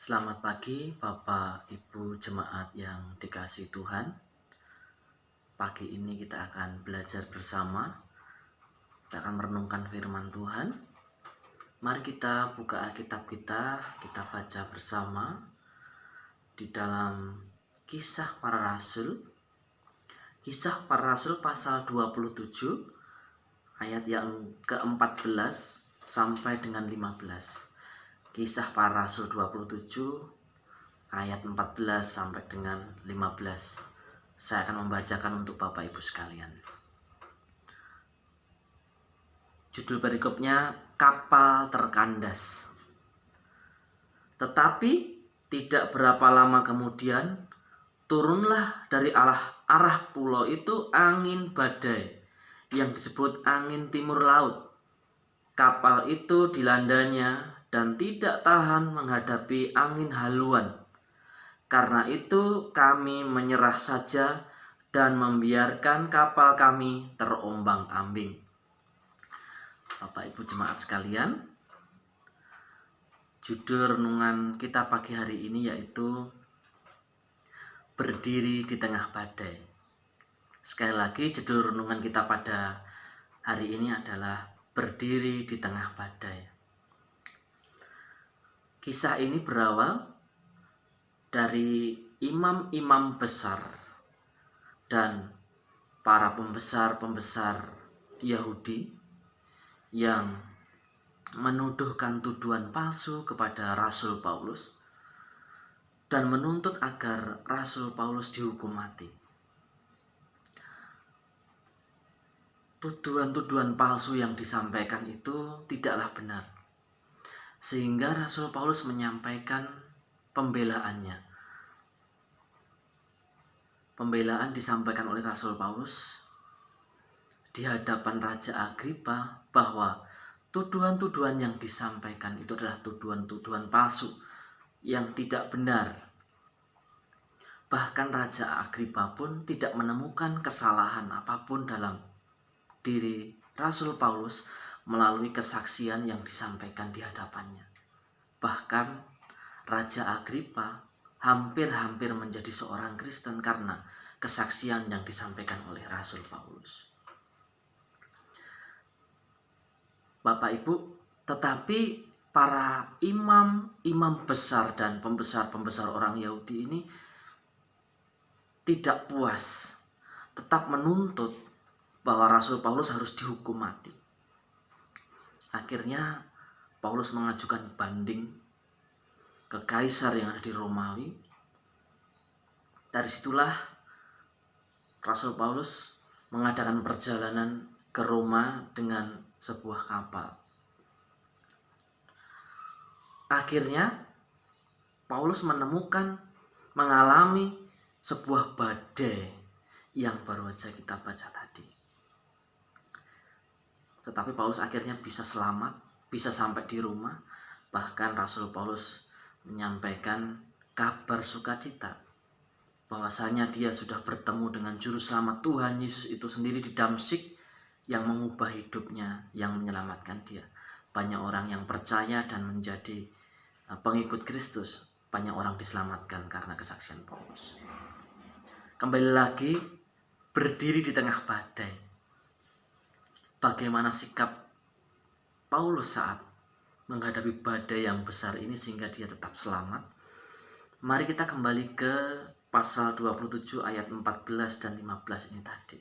Selamat pagi Bapak Ibu Jemaat yang dikasihi Tuhan. Pagi ini kita akan belajar bersama. Kita akan merenungkan firman Tuhan. Mari kita buka Alkitab kita baca bersama di dalam Kisah Para Rasul. Kisah Para Rasul pasal 27 ayat yang ke-14 sampai dengan 15. Kisah Para Rasul 27 ayat 14 sampai dengan 15. Saya akan membacakan untuk Bapak Ibu sekalian. Judul perikopnya Kapal Terkandas. Tetapi tidak berapa lama kemudian turunlah dari arah pulau itu angin badai yang disebut angin timur laut. Kapal itu dilandanya dan tidak tahan menghadapi angin haluan. Karena itu kami menyerah saja dan membiarkan kapal kami terombang-ambing. Bapak Ibu Jemaat sekalian, judul renungan kita pagi hari ini yaitu Berdiri di Tengah Badai. Sekali lagi judul renungan kita pada hari ini adalah Berdiri di Tengah Badai. Kisah ini berawal dari imam-imam besar dan para pembesar-pembesar Yahudi yang menuduhkan tuduhan palsu kepada Rasul Paulus dan menuntut agar Rasul Paulus dihukum mati. Tuduhan-tuduhan palsu yang disampaikan itu tidaklah benar, sehingga Rasul Paulus menyampaikan pembelaannya. Pembelaan disampaikan oleh Rasul Paulus di hadapan Raja Agripa bahwa tuduhan-tuduhan yang disampaikan itu adalah tuduhan-tuduhan palsu yang tidak benar. Bahkan Raja Agripa pun tidak menemukan kesalahan apapun dalam diri Rasul Paulus melalui kesaksian yang disampaikan di hadapannya. Bahkan Raja Agripa hampir-hampir menjadi seorang Kristen karena kesaksian yang disampaikan oleh Rasul Paulus. Bapak Ibu, tetapi para imam besar dan pembesar-pembesar orang Yahudi ini tidak puas, tetap menuntut bahwa Rasul Paulus harus dihukum mati. Akhirnya Paulus mengajukan banding ke kaisar yang ada di Romawi. Dari situlah Rasul Paulus mengadakan perjalanan ke Roma dengan sebuah kapal. Akhirnya Paulus mengalami sebuah badai yang baru saja kita baca tadi. Tetapi Paulus akhirnya bisa selamat, bisa sampai di rumah. Bahkan Rasul Paulus menyampaikan kabar sukacita bahwasanya dia sudah bertemu dengan juru selamat Tuhan Yesus itu sendiri di Damsyik yang mengubah hidupnya, yang menyelamatkan dia. Banyak orang yang percaya dan menjadi pengikut Kristus. Banyak orang diselamatkan karena kesaksian Paulus. Kembali lagi, berdiri di tengah badai. Bagaimana sikap Paulus saat menghadapi badai yang besar ini sehingga dia tetap selamat? Mari kita kembali ke pasal 27 ayat 14 dan 15 ini tadi.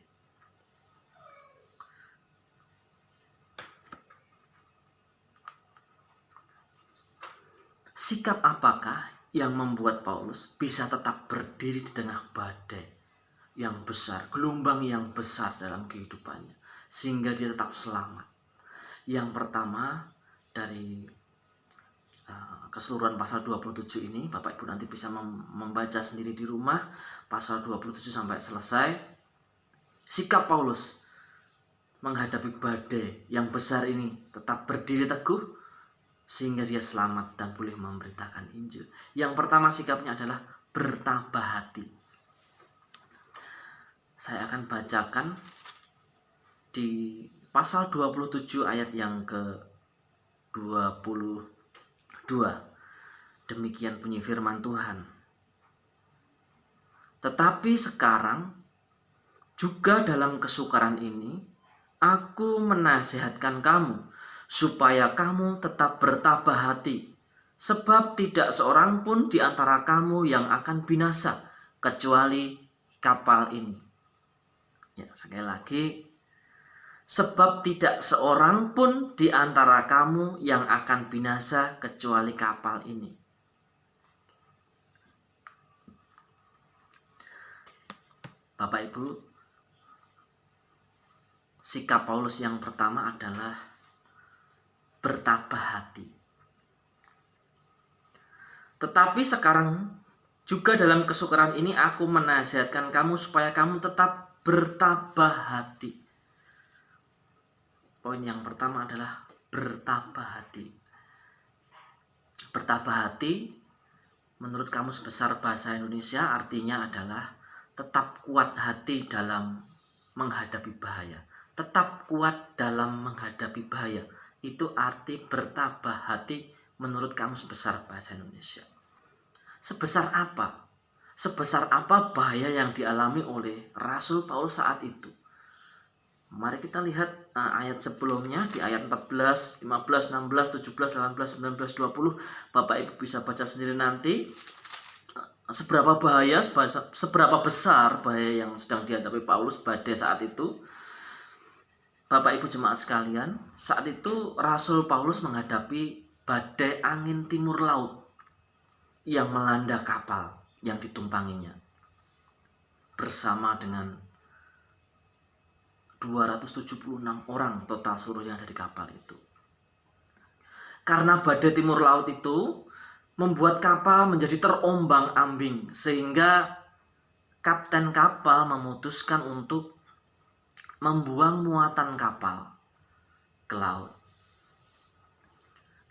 Sikap apakah yang membuat Paulus bisa tetap berdiri di tengah badai yang besar, gelombang yang besar dalam kehidupannya, sehingga dia tetap selamat? Yang pertama, dari keseluruhan pasal 27 ini, Bapak Ibu nanti bisa membaca sendiri di rumah, pasal 27 sampai selesai. Sikap Paulus menghadapi badai yang besar ini tetap berdiri teguh, sehingga dia selamat dan boleh memberitakan Injil. Yang pertama sikapnya adalah bertabah hati. Saya akan bacakan di pasal 27 ayat yang ke-22. Demikian bunyi firman Tuhan. Tetapi sekarang juga dalam kesukaran ini, aku menasihatkan kamu supaya kamu tetap bertabah hati, sebab tidak seorang pun di antara kamu yang akan binasa kecuali kapal ini. Ya, sekali lagi, sebab tidak seorang pun di antara kamu yang akan binasa kecuali kapal ini. Bapak Ibu, sikap Paulus yang pertama adalah bertabah hati. Tetapi sekarang juga dalam kesukaran ini aku menasihatkan kamu supaya kamu tetap bertabah hati. Poin yang pertama adalah bertabah hati. Bertabah hati menurut Kamus Besar Bahasa Indonesia artinya adalah tetap kuat hati dalam menghadapi bahaya. Tetap kuat dalam menghadapi bahaya. Itu arti bertabah hati menurut Kamus Besar Bahasa Indonesia. Sebesar apa? Sebesar apa bahaya yang dialami oleh Rasul Paulus saat itu? Mari kita lihat ayat sebelumnya di ayat 14, 15, 16, 17, 18, 19, 20. Bapak Ibu bisa baca sendiri nanti. Seberapa bahaya, seberapa besar bahaya yang sedang dihadapi Paulus pada saat itu. Bapak Ibu jemaat sekalian, saat itu Rasul Paulus menghadapi badai angin timur laut yang melanda kapal yang ditumpanginya bersama dengan 276 orang total seluruh yang ada di kapal itu. Karena badai timur laut itu membuat kapal menjadi terombang-ambing sehingga kapten kapal memutuskan untuk membuang muatan kapal ke laut.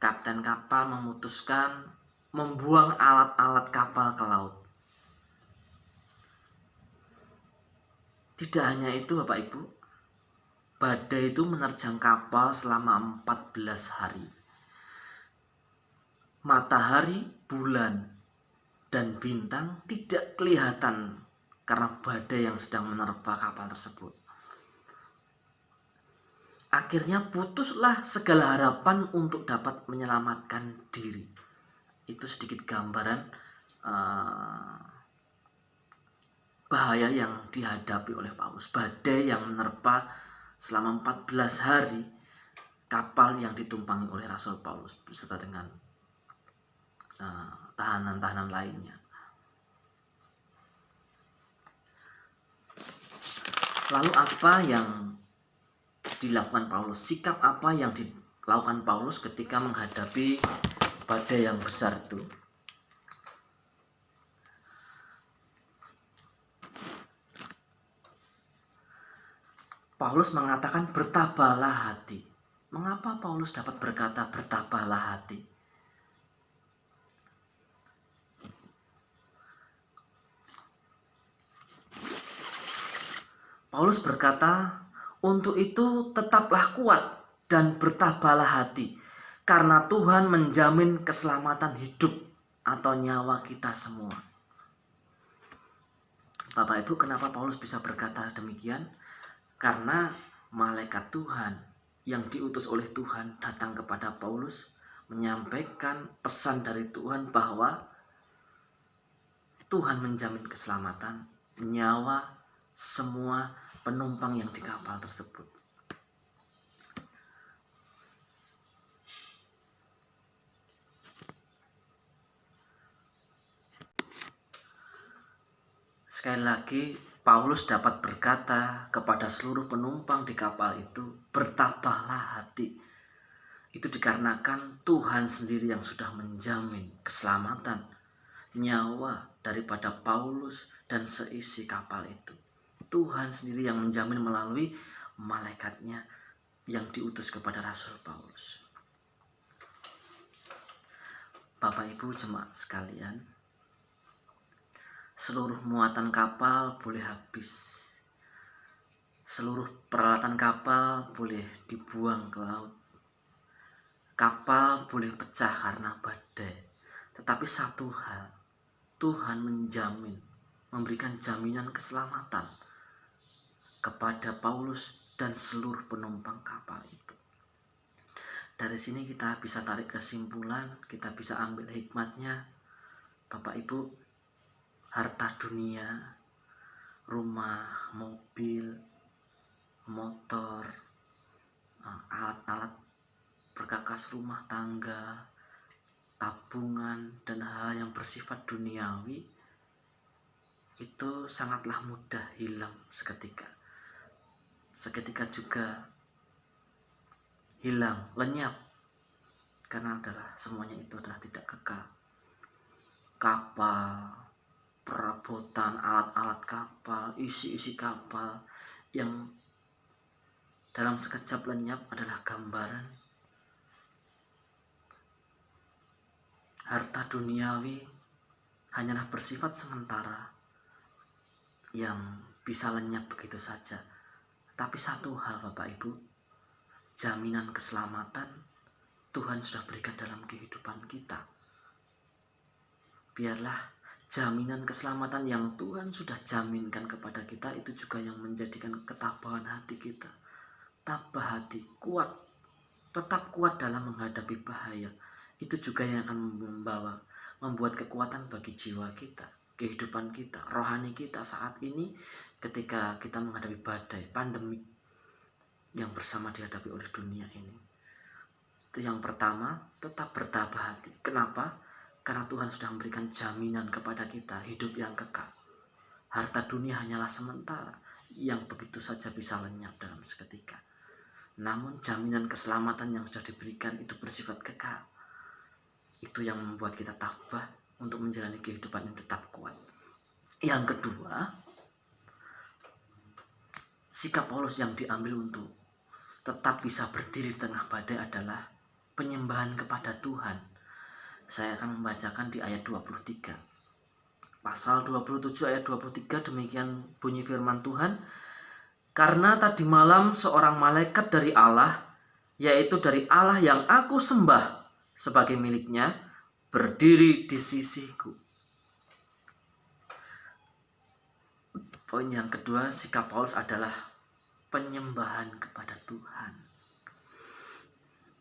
Kapten kapal memutuskan membuang alat-alat kapal ke laut. Tidak hanya itu Bapak Ibu, badai itu menerjang kapal selama 14 hari. Matahari, bulan, dan bintang tidak kelihatan karena badai yang sedang menerpa kapal tersebut. Akhirnya putuslah segala harapan untuk dapat menyelamatkan diri. Itu sedikit gambaran bahaya yang dihadapi oleh Paulus. Badai yang menerpa selama 14 hari kapal yang ditumpangi oleh Rasul Paulus beserta dengan tahanan-tahanan lainnya. Lalu apa yang dilakukan Paulus? Sikap apa yang dilakukan Paulus ketika menghadapi badai yang besar itu? Paulus mengatakan bertabahlah hati. Mengapa Paulus dapat berkata bertabahlah hati? Paulus berkata, untuk itu tetaplah kuat dan bertabahlah hati, karena Tuhan menjamin keselamatan hidup atau nyawa kita semua. Bapak Ibu, kenapa Paulus bisa berkata demikian? Karena malaikat Tuhan yang diutus oleh Tuhan datang kepada Paulus menyampaikan pesan dari Tuhan bahwa Tuhan menjamin keselamatan nyawa semua penumpang yang di kapal tersebut. Sekali lagi, Paulus dapat berkata kepada seluruh penumpang di kapal itu, bertabahlah hati. Itu dikarenakan Tuhan sendiri yang sudah menjamin keselamatan nyawa daripada Paulus dan seisi kapal itu. Tuhan sendiri yang menjamin melalui malaikatnya yang diutus kepada Rasul Paulus. Bapak Ibu jemaat sekalian, seluruh muatan kapal boleh habis. Seluruh peralatan kapal boleh dibuang ke laut. Kapal boleh pecah karena badai. Tetapi satu hal, Tuhan menjamin, memberikan jaminan keselamatan kepada Paulus dan seluruh penumpang kapal itu. Dari sini kita bisa tarik kesimpulan, kita bisa ambil hikmatnya. Bapak Ibu, harta dunia, rumah, mobil, motor, alat-alat perkakas rumah tangga, tabungan, dan hal yang bersifat duniawi itu sangatlah mudah hilang seketika. Seketika juga hilang, lenyap, karena semuanya itu adalah tidak kekal. Kapal, perabotan, alat-alat kapal, isi-isi kapal yang dalam sekejap lenyap adalah gambaran harta duniawi hanyalah bersifat sementara yang bisa lenyap begitu saja. Tapi satu hal Bapak Ibu, jaminan keselamatan Tuhan sudah berikan dalam kehidupan kita. Biarlah jaminan keselamatan yang Tuhan sudah jaminkan kepada kita itu juga yang menjadikan ketabahan hati kita. Tabah hati, kuat, tetap kuat dalam menghadapi bahaya. Itu juga yang akan membuat kekuatan bagi jiwa kita, kehidupan kita, rohani kita saat ini ketika kita menghadapi badai, pandemi yang bersama dihadapi oleh dunia ini. Itu yang pertama, tetap bertabah hati. Kenapa? Karena Tuhan sudah memberikan jaminan kepada kita hidup yang kekal. Harta dunia hanyalah sementara yang begitu saja bisa lenyap dalam seketika. Namun jaminan keselamatan yang sudah diberikan itu bersifat kekal. Itu yang membuat kita tabah untuk menjalani kehidupan yang tetap kuat. Yang kedua, sikap Paulus yang diambil untuk tetap bisa berdiri di tengah badai adalah penyembahan kepada Tuhan. Saya akan membacakan di ayat 23. Pasal 27 ayat 23, demikian bunyi firman Tuhan. Karena tadi malam seorang malaikat dari Allah, yaitu dari Allah yang aku sembah sebagai miliknya, berdiri di sisiku. Poin yang kedua, sikap Paulus adalah penyembahan kepada Tuhan.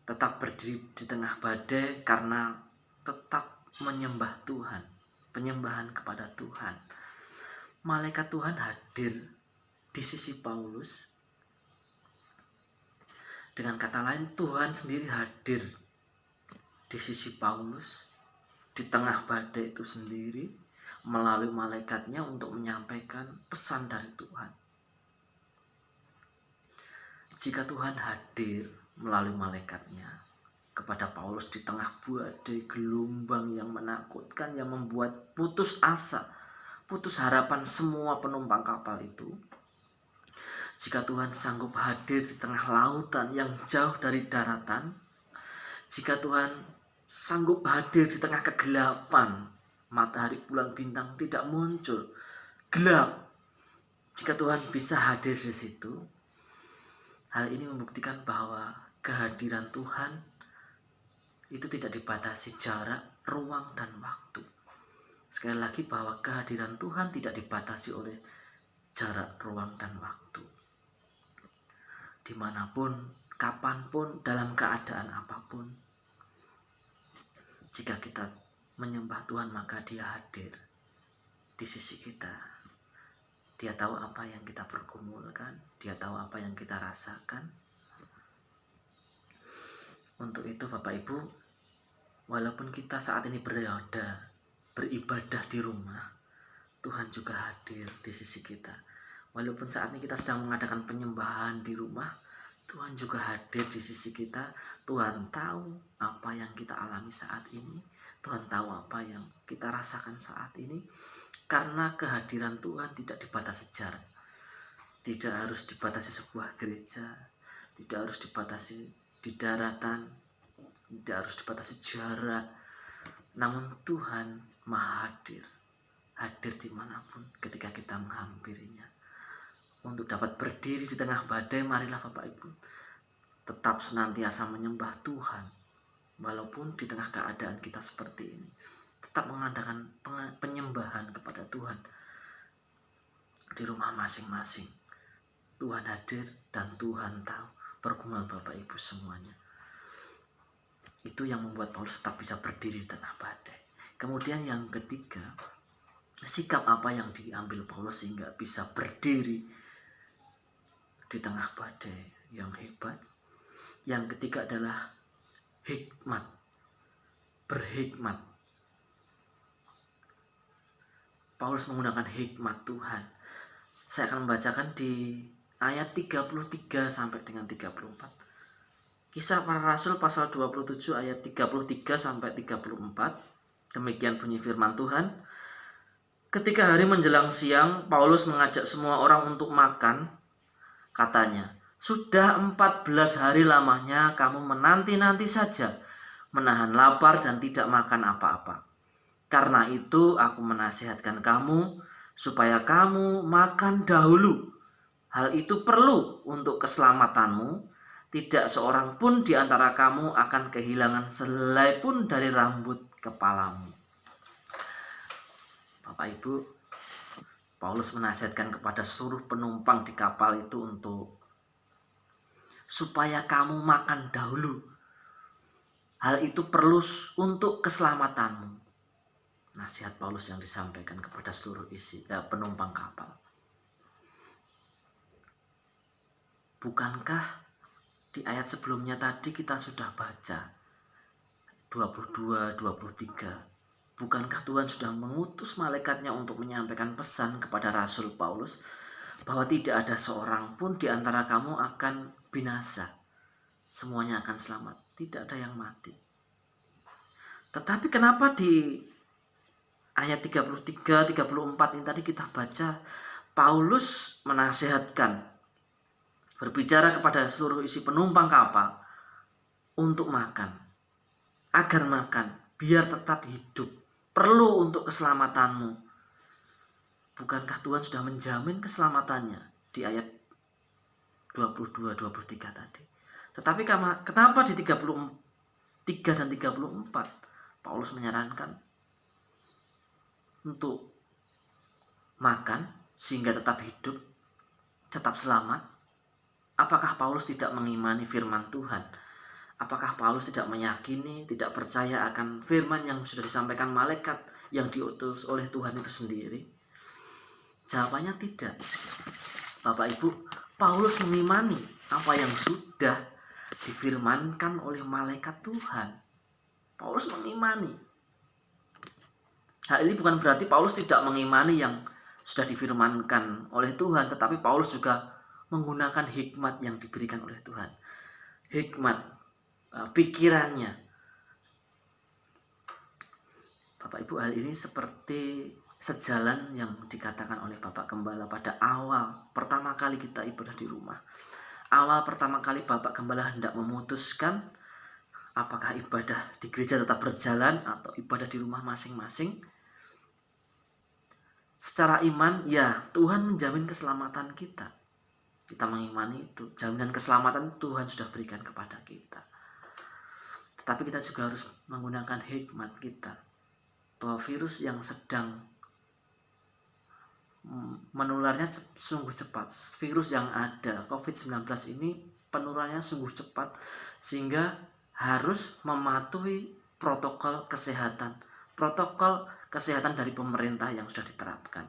Tetap berdiri di tengah badai karena tetap menyembah Tuhan, penyembahan kepada Tuhan. Malaikat Tuhan hadir di sisi Paulus. Dengan kata lain, Tuhan sendiri hadir di sisi Paulus di tengah badai itu sendiri melalui malaikatnya untuk menyampaikan pesan dari Tuhan. Jika Tuhan hadir melalui malaikatnya kepada Paulus di tengah badai gelombang yang menakutkan, yang membuat putus asa, putus harapan semua penumpang kapal itu. Jika Tuhan sanggup hadir di tengah lautan yang jauh dari daratan, jika Tuhan sanggup hadir di tengah kegelapan, matahari, bulan, bintang tidak muncul, gelap. Jika Tuhan bisa hadir di situ, hal ini membuktikan bahwa kehadiran Tuhan itu tidak dibatasi jarak, ruang, dan waktu. Sekali lagi bahwa kehadiran Tuhan tidak dibatasi oleh jarak, ruang, dan waktu. Dimanapun, kapanpun, dalam keadaan apapun, jika kita menyembah Tuhan maka Dia hadir di sisi kita. Dia tahu apa yang kita pergumulkan, Dia tahu apa yang kita rasakan. Untuk itu Bapak Ibu, walaupun kita saat ini beribadah di rumah, Tuhan juga hadir di sisi kita. Walaupun saat ini kita sedang mengadakan penyembahan di rumah, Tuhan juga hadir di sisi kita. Tuhan tahu apa yang kita alami saat ini. Tuhan tahu apa yang kita rasakan saat ini. Karena kehadiran Tuhan tidak dibatasi jarak. Tidak harus dibatasi sebuah gereja. Tidak harus dibatasi di daratan. Tidak harus dibatasi jarak. Namun Tuhan Maha hadir. Hadir dimanapun ketika kita menghampirinya. Untuk dapat berdiri di tengah badai, marilah Bapak Ibu tetap senantiasa menyembah Tuhan walaupun di tengah keadaan kita seperti ini. tetap mengadakan penyembahan kepada Tuhan di rumah masing-masing. Tuhan hadir dan Tuhan tahu pergumulan Bapak Ibu semuanya. Itu yang membuat Paulus tetap bisa berdiri di tengah badai. Kemudian yang ketiga, sikap apa yang diambil Paulus sehingga bisa berdiri di tengah badai yang hebat. Yang ketiga adalah hikmat, berhikmat. Paulus menggunakan hikmat Tuhan. Saya akan membacakan di ayat 33 sampai dengan 34. Kisah Para Rasul pasal 27 ayat 33 sampai 34. Demikian bunyi firman Tuhan. Ketika hari menjelang siang, Paulus mengajak semua orang untuk makan. Katanya, "Sudah 14 hari lamanya kamu menanti-nanti saja, menahan lapar dan tidak makan apa-apa. Karena itu aku menasihatkan kamu supaya kamu makan dahulu. Hal itu perlu untuk keselamatanmu. Tidak seorang pun di antara kamu akan kehilangan sehelai pun dari rambut kepalamu." Bapak Ibu, Paulus menasihatkan kepada seluruh penumpang di kapal itu untuk supaya kamu makan dahulu. Hal itu perlu untuk keselamatanmu. Nasihat Paulus yang disampaikan kepada seluruh penumpang kapal. Bukankah di ayat sebelumnya tadi kita sudah baca 22, 23. Bukankah Tuhan sudah mengutus malaikatnya untuk menyampaikan pesan kepada Rasul Paulus bahwa tidak ada seorang pun di antara kamu akan binasa. Semuanya akan selamat. Tidak ada yang mati. Tetapi kenapa di ayat 33, 34 ini tadi kita baca Paulus menasihatkan, berbicara kepada seluruh isi penumpang kapal untuk makan, agar makan, biar tetap hidup, perlu untuk keselamatanmu. Bukankah Tuhan sudah menjamin keselamatannya di ayat 22, 23 tadi? Tetapi kenapa di 33 dan 34 Paulus menyarankan untuk makan sehingga tetap hidup, tetap selamat? Apakah Paulus tidak mengimani firman Tuhan? Apakah Paulus tidak meyakini, tidak percaya akan firman yang sudah disampaikan malaikat yang diutus oleh Tuhan itu sendiri? Jawabannya tidak. Bapak Ibu, Paulus mengimani apa yang sudah difirmankan oleh malaikat Tuhan. Paulus mengimani. Hal ini bukan berarti Paulus tidak mengimani yang sudah difirmankan oleh Tuhan, tetapi Paulus juga menggunakan hikmat yang diberikan oleh Tuhan. Hikmat pikirannya. Bapak Ibu, hal ini seperti sejalan yang dikatakan oleh Bapak Gembala pada awal pertama kali kita ibadah di rumah. Awal pertama kali Bapak Gembala hendak memutuskan apakah ibadah di gereja tetap berjalan atau ibadah di rumah masing-masing. Secara iman, ya Tuhan menjamin keselamatan kita. Kita mengimani itu. Jaminan keselamatan Tuhan sudah berikan kepada kita. Tetapi kita juga harus menggunakan hikmat kita. Bahwa virus yang sedang menularnya sungguh cepat. Virus yang ada, COVID-19 ini penularannya sungguh cepat. Sehingga harus mematuhi protokol kesehatan. Protokol kesehatan dari pemerintah yang sudah diterapkan.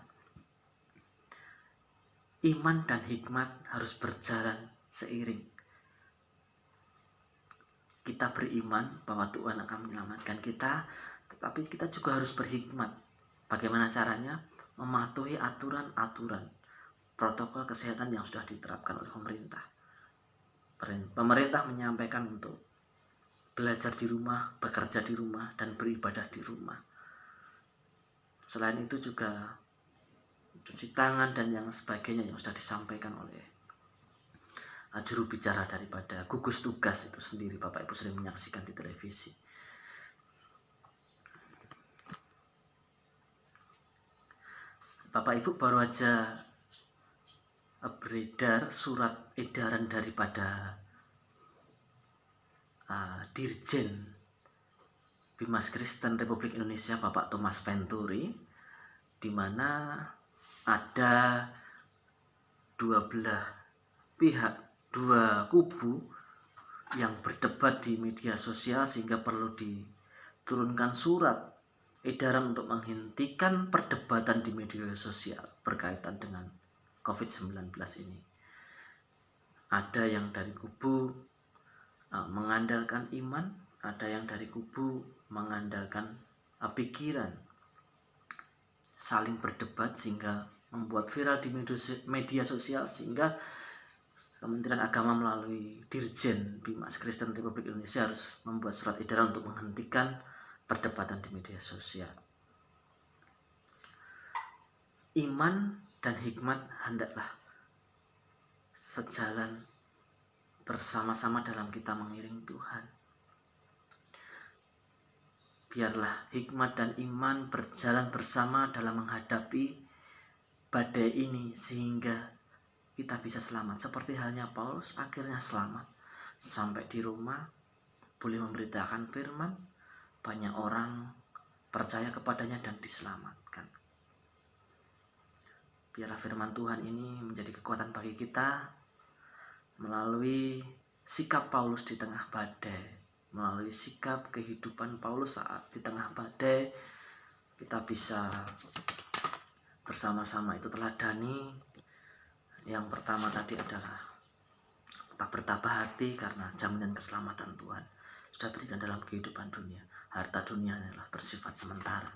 Iman dan hikmat harus berjalan seiring. Kita beriman bahwa Tuhan akan menyelamatkan kita, tetapi kita juga harus berhikmat. Bagaimana caranya? Mematuhi aturan-aturan protokol kesehatan yang sudah diterapkan oleh pemerintah. Pemerintah menyampaikan untuk belajar di rumah, bekerja di rumah, dan beribadah di rumah. Selain itu juga cuci tangan dan yang sebagainya yang sudah disampaikan oleh juru bicara daripada gugus tugas itu sendiri. Bapak Ibu sering menyaksikan di televisi. Bapak Ibu, baru aja beredar surat edaran daripada Dirjen Bimas Kristen Republik Indonesia Bapak Thomas Venturi, di mana ada dua belah pihak, dua kubu yang berdebat di media sosial sehingga perlu diturunkan surat edaran untuk menghentikan perdebatan di media sosial berkaitan dengan COVID-19 ini. Ada yang dari kubu mengandalkan iman, ada yang dari kubu mengandalkan pikiran, saling berdebat sehingga membuat viral di media sosial, sehingga Kementerian Agama melalui Dirjen Bimas Kristen Republik Indonesia harus membuat surat edaran untuk menghentikan perdebatan di media sosial. Iman dan hikmat hendaklah sejalan bersama-sama dalam kita mengiring Tuhan. Biarlah hikmat dan iman berjalan bersama dalam menghadapi badai ini sehingga kita bisa selamat. Seperti halnya Paulus akhirnya selamat. Sampai di rumah boleh memberitakan firman, banyak orang percaya kepadanya dan diselamatkan. Biarlah firman Tuhan ini menjadi kekuatan bagi kita melalui sikap Paulus di tengah badai. Melalui sikap kehidupan Paulus saat di tengah badai, kita bisa bersama-sama itu teladani. Yang pertama tadi adalah tetap bertabah hati karena jaminan keselamatan Tuhan sudah berikan dalam kehidupan dunia. Harta dunia adalah bersifat sementara.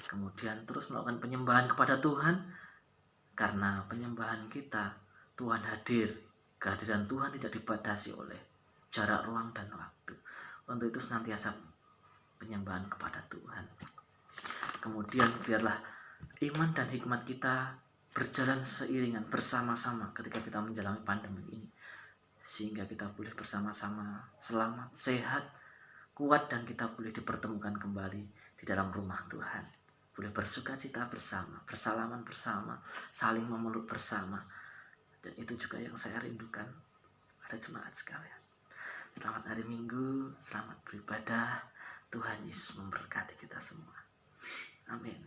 Kemudian terus melakukan penyembahan kepada Tuhan, karena penyembahan kita Tuhan hadir. Kehadiran Tuhan tidak dibatasi oleh jarak, ruang, dan waktu. Untuk itu senantiasa penyembahan kepada Tuhan. Kemudian biarlah iman dan hikmat kita berjalan seiringan bersama-sama ketika kita menjalani pandemi ini, sehingga kita boleh bersama-sama selamat, sehat, kuat, dan kita boleh dipertemukan kembali di dalam rumah Tuhan. Boleh bersuka cita bersama, bersalaman bersama, saling memeluk bersama. Dan itu juga yang saya rindukan pada jemaat sekalian. Selamat hari Minggu, selamat beribadah. Tuhan Yesus memberkati kita semua. Amin.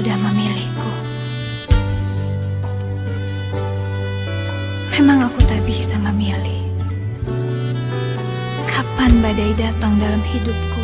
sudah memilihku. Memang aku tak bisa memilih kapan badai datang dalam hidupku.